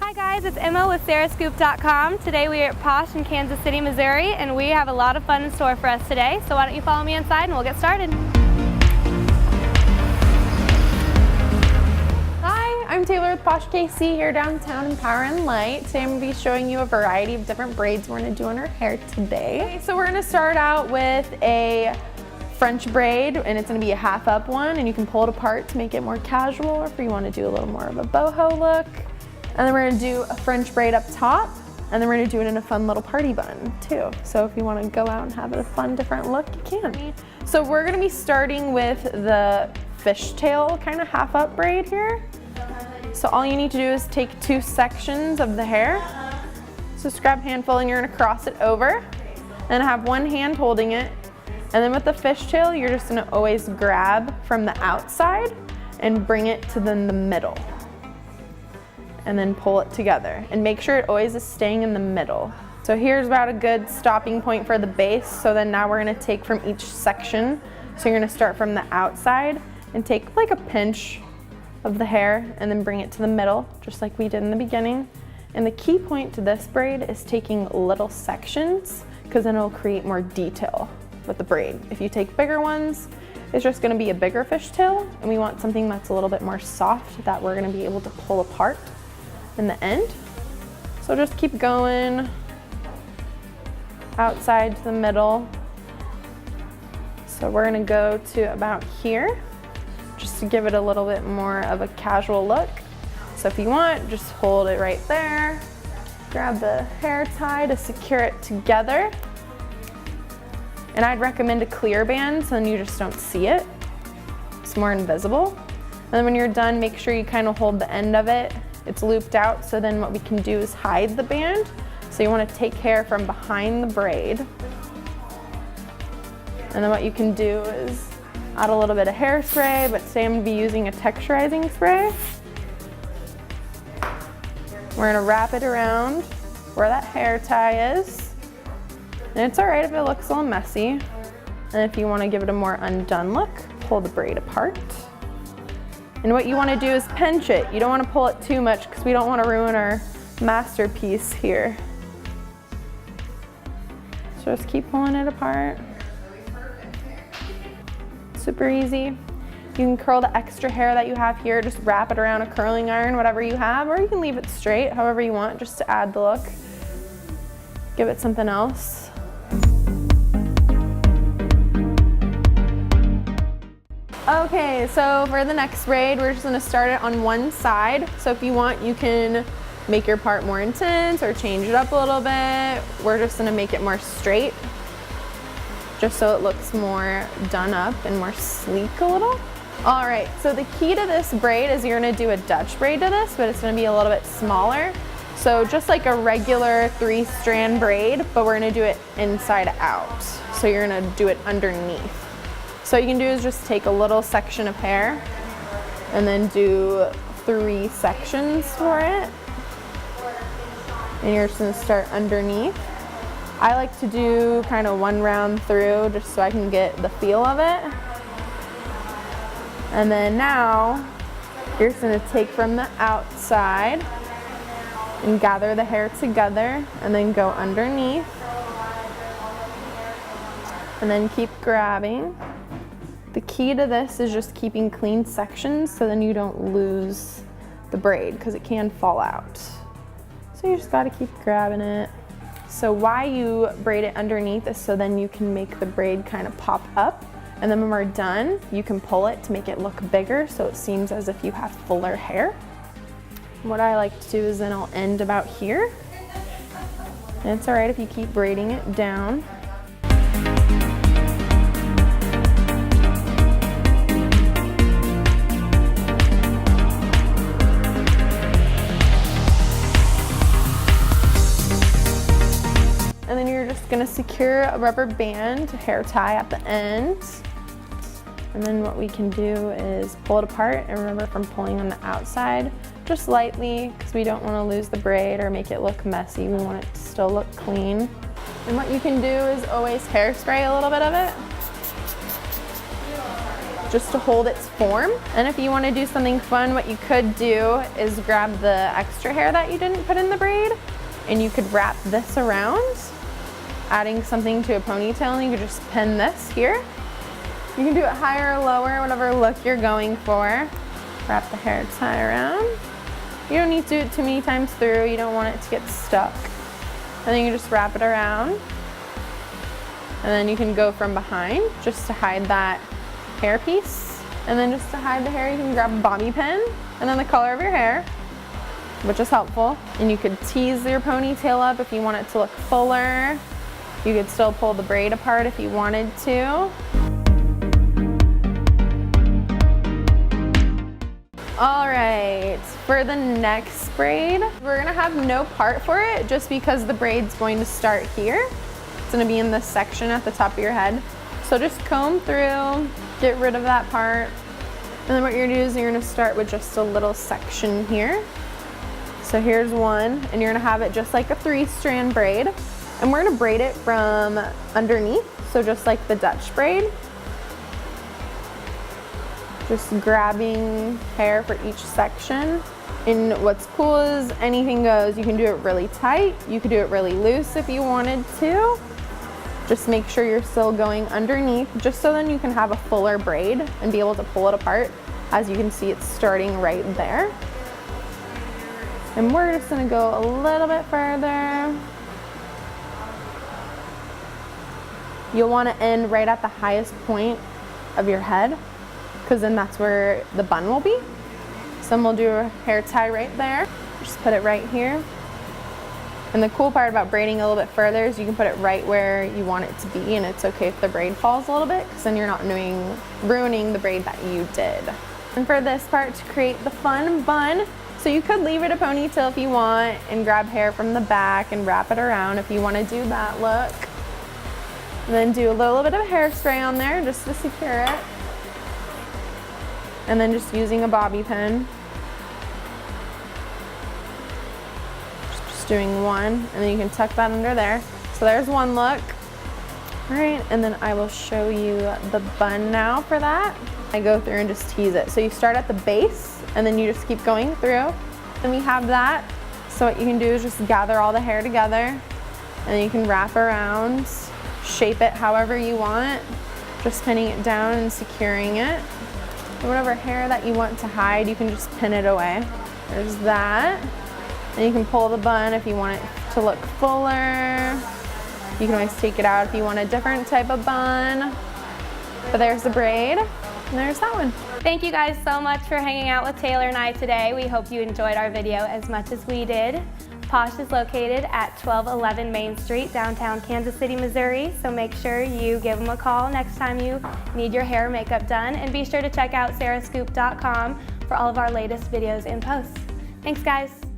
Hi guys, it's Emma with SarahScoop.com. Today we are at Posh in Kansas City, Missouri, and we have a lot of fun in store for us today. So why don't you follow me inside and we'll get started. Hi, I'm Taylor with Posh KC here downtown in Power and Light. Today I'm going to be showing you a variety of different braids we're going to do on our hair today. Okay, so we're going to start out with a French braid, and it's going to be a half up one, and you can pull it apart to make it more casual, or if you want to do a little more of a boho look. And then we're going to do a French braid up top, and then we're going to do it in a fun little party bun too. So if you want to go out and have a fun different look, you can. So we're going to be starting with the fishtail kind of half up braid here. So all you need to do is take two sections of the hair. So just grab a handful and you're going to cross it over and have one hand holding it. And then with the fishtail, you're just going to always grab from the outside and bring it to the middle. And then pull it together and make sure it always is staying in the middle. So here's about a good stopping point for the base. So then now we're going to take from each section. So you're going to start from the outside and take like a pinch of the hair and then bring it to the middle, just like we did in the beginning. And the key point to this braid is taking little sections, because then it'll create more detail with the braid. If you take bigger ones, it's just going to be a bigger fishtail, and we want something that's a little bit more soft that we're going to be able to pull apart in the end. So just keep going outside to the middle. So we're gonna go to about here, just to give it a little bit more of a casual look. So if you want, just hold it right there. Grab the hair tie to secure it together. And I'd recommend a clear band so then you just don't see it. It's more invisible. And then when you're done, make sure you kind of hold the end of it. It's looped out, so then what we can do is hide the band. So you want to take hair from behind the braid. And then what you can do is add a little bit of hairspray, but today I'm going to be using a texturizing spray. We're going to wrap it around where that hair tie is. And it's alright if it looks a little messy. And if you want to give it a more undone look, pull the braid apart. And what you want to do is pinch it. You don't want to pull it too much because we don't want to ruin our masterpiece here. So just keep pulling it apart. Super easy. You can curl the extra hair that you have here, just wrap it around a curling iron, whatever you have, or you can leave it straight, however you want, just to add the look. Give it something else. Okay, so for the next braid, we're just gonna start it on one side. So if you want, you can make your part more intense or change it up a little bit. We're just gonna make it more straight, just so it looks more done up and more sleek a little. All right, so the key to this braid is you're gonna do a Dutch braid to this, but it's gonna be a little bit smaller. So just like a regular 3-strand braid, but we're gonna do it inside out. So you're gonna do it underneath. So what you can do is just take a little section of hair and then do 3 sections for it. And you're just gonna start underneath. I like to do kind of 1 round through just so I can get the feel of it. And then now you're just gonna take from the outside and gather the hair together and then go underneath. And then keep grabbing. The key to this is just keeping clean sections so then you don't lose the braid because it can fall out. So you just gotta keep grabbing it. So why you braid it underneath is so then you can make the braid kind of pop up, and then when we're done, you can pull it to make it look bigger so it seems as if you have fuller hair. What I like to do is then I'll end about here. And it's all right if you keep braiding it down. And then you're just gonna secure a rubber band, hair tie at the end. And then what we can do is pull it apart, and remember from pulling on the outside, just lightly, because we don't wanna lose the braid or make it look messy. We want it to still look clean. And what you can do is always hairspray a little bit of it. just to hold its form. And if you want to do something fun, what you could do is grab the extra hair that you didn't put in the braid, and you could wrap this around, adding something to a ponytail, and you could just pin this here. You can do it higher or lower, whatever look you're going for. Wrap the hair tie around. You don't need to do it too many times through. You don't want it to get stuck. And then you just wrap it around. And then you can go from behind just to hide that hair piece. And then just to hide the hair, you can grab a bobby pin and then the color of your hair, which is helpful. And you could tease your ponytail up if you want it to look fuller. You could still pull the braid apart if you wanted to. All right, for the next braid, we're gonna have no part for it just because the braid's going to start here. It's gonna be in this section at the top of your head. So just comb through, get rid of that part. And then what you're gonna do is you're gonna start with just a little section here. So here's one, and you're gonna have it just like a 3-strand braid. And we're gonna braid it from underneath, so just like the Dutch braid. Just grabbing hair for each section. And what's cool is anything goes. You can do it really tight, you could do it really loose if you wanted to. Just make sure you're still going underneath, just so then you can have a fuller braid and be able to pull it apart. As you can see, it's starting right there. And we're just gonna go a little bit further. You'll wanna end right at the highest point of your head, because then that's where the bun will be. So then we'll do a hair tie right there. Just put it right here. And the cool part about braiding a little bit further is you can put it right where you want it to be, and it's okay if the braid falls a little bit, because then you're not ruining the braid that you did. And for this part, to create the fun bun, so you could leave it a ponytail if you want and grab hair from the back and wrap it around if you want to do that look. And then do a little bit of hairspray on there just to secure it. And then just using a bobby pin. Just doing one, and then you can tuck that under there. So there's one look. All right, and then I will show you the bun now for that. I go through and just tease it. So you start at the base, and then you just keep going through. Then we have that. So what you can do is just gather all the hair together, and then you can wrap around, shape it however you want, just pinning it down and securing it. Whatever hair that you want to hide, you can just pin it away. There's that. And you can pull the bun if you want it to look fuller. You can always take it out if you want a different type of bun. But there's the braid, and there's that one. Thank you guys so much for hanging out with Taylor and I today. We hope you enjoyed our video as much as we did. Posh is located at 1211 Main Street, downtown Kansas City, Missouri. So make sure you give them a call next time you need your hair or makeup done. And be sure to check out sarahscoop.com for all of our latest videos and posts. Thanks, guys.